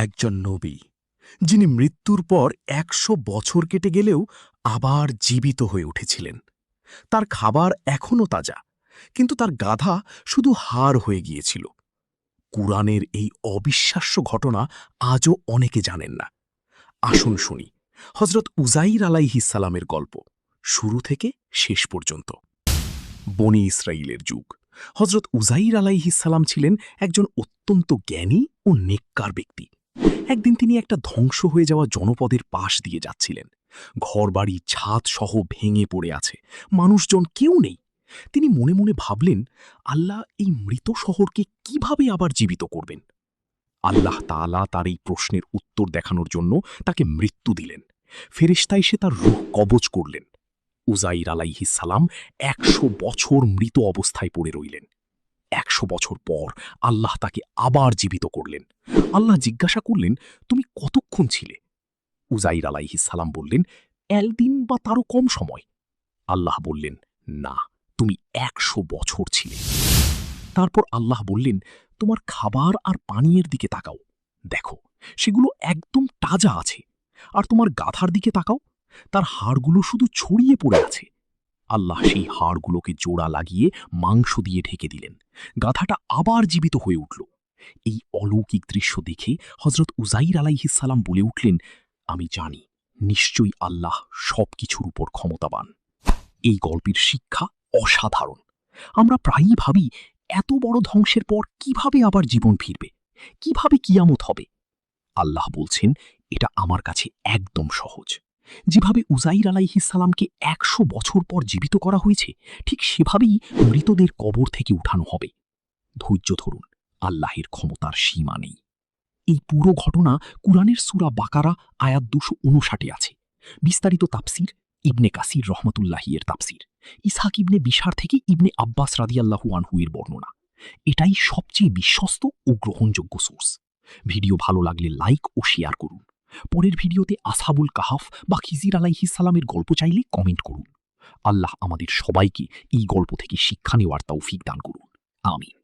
একজন নবী, যিনি মৃত্যুর পর ১০০ বছর কেটে গেলেও আবার জীবিত হয়ে উঠেছিলেন। তার খাবার এখনও তাজা, কিন্তু তার গাধা শুধু হাড় হয়ে গিয়েছিল। কুরআনের এই অবিশ্বাস্য ঘটনা আজও অনেকে জানেন না। আসুন শুনি হজরত উজাইর আলাইহিসসালামের গল্প, শুরু থেকে শেষ পর্যন্ত। বনি ইসরাইলের যুগ। হজরত উজাইর আলাইহিসসালাম ছিলেন একজন অত্যন্ত জ্ঞানী ও নেককার ব্যক্তি। একদিন তিনি একটা ধ্বংস হয়ে যাওয়া জনপদের পাশ দিয়ে যাচ্ছিলেন। ঘরবাড়ি, ছাদ সহ ভেঙে পড়ে আছে, মানুষজন কেউ নেই। তিনি মনে মনে ভাবলেন, আল্লাহ এই মৃত শহরকে কিভাবে আবার জীবিত করবেন। আল্লাহ তাআলা তার এই প্রশ্নের উত্তর দেখানোর জন্য তাকে মৃত্যু দিলেন। ফেরেশতা এসে তার রূহ কবজ করলেন। উজাইর আলাইহিসসালাম ১০০ বছর মৃত অবস্থায় পড়ে রইলেন। ১০০ বছর পর আল্লাহ তাকে আবার জীবিত করলেন। আল্লাহ জিজ্ঞাসা করলেন, তুমি কতক্ষণ ছিলে? উজাইর আলাইহিসসালাম বললেন, ১ দিন বা তারও কম সময়। আল্লাহ বললেন, না, তুমি ১০০ বছর ছিলে। তারপর আল্লাহ বললেন, তোমার খাবার আর পানীয়ের দিকে তাকাও, দেখো সেগুলো একদম তাজা আছে। আর তোমার গাধার দিকে তাকাও, তার হাড়গুলো শুধু ছড়িয়ে পড়ে আছে। আল্লাহ সেই হাড়গুলোকে জোড়া লাগিয়ে মাংস দিয়ে ঢেকে দিলেন। গাধাটা আবার জীবিত হয়ে উঠল। এই অলৌকিক দৃশ্য দেখে হজরত উজাইর আলাইহিসসালাম বলে উঠলেন, আমি জানি নিশ্চয়ই আল্লাহ সবকিছুর উপর ক্ষমতাবান। এই গল্পের শিক্ষা অসাধারণ। আমরা প্রায়ই ভাবি, এত বড় ধ্বংসের পর কিভাবে আবার জীবন ফিরবে, কিভাবে কিয়ামত হবে। আল্লাহ বলছেন, এটা আমার কাছে একদম সহজ। যেভাবে উজাইর আলাইহিসসালামকে ১০০ বছর পর জীবিত করা হয়েছে, ঠিক সেভাবেই মৃতদের কবর থেকে উঠানো হবে। ধৈর্য ধরুন, আল্লাহের ক্ষমতার সীমা নেই। এই পুরো ঘটনা কুরআনের সূরা বাকারা আয়াত ২৫৯ আছে। বিস্তারিত তাফসির ইবনে কাসির রহমতুল্লাহি এর তাফসির, ইসহাক ইবনে বিশার থেকে ইবনে আব্বাস রাদিয়াল্লাহু আনহু এর বর্ণনা। এটাই সবচেয়ে বিশ্বস্ত ও গ্রহণযোগ্য সোর্স। ভিডিও ভালো লাগলে লাইক ও শেয়ার করুন। পরের ভিডিওতে আসহাবুল কাহাফ বা খিজির আলাইহিসসালামের গল্প চাইলে কমেন্ট করুন। আল্লাহ আমাদের সবাইকে এই গল্প থেকে শিক্ষা নেওয়ার তৌফিক দান করুন। আমিন।